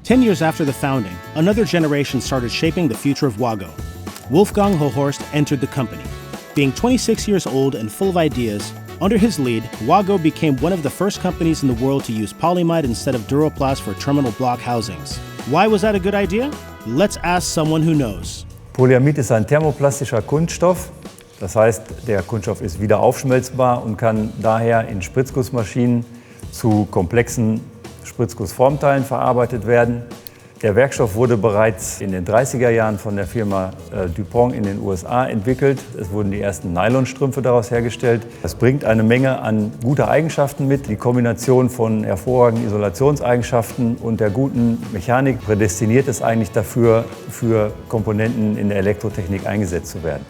10 years after the founding, another generation started shaping the future of WAGO. Wolfgang Hohorst entered the company. Being 26 years old and full of ideas, under his lead, WAGO became one of the first companies in the world to use polyamide instead of Duraplast for terminal block housings. Why was that a good idea? Let's ask someone who knows. Polyamid ist ein thermoplastischer Kunststoff. Das heißt, der Kunststoff ist wieder aufschmelzbar und kann daher in Spritzgussmaschinen zu komplexen Spritzgussformteilen verarbeitet werden. Der Werkstoff wurde bereits in den 30er Jahren von der Firma DuPont in den USA entwickelt. Es wurden die ersten Nylonstrümpfe daraus hergestellt. Es bringt eine Menge an guter Eigenschaften mit. Die Kombination von hervorragenden Isolationseigenschaften und der guten Mechanik prädestiniert es eigentlich dafür, für Komponenten in der Elektrotechnik eingesetzt zu werden.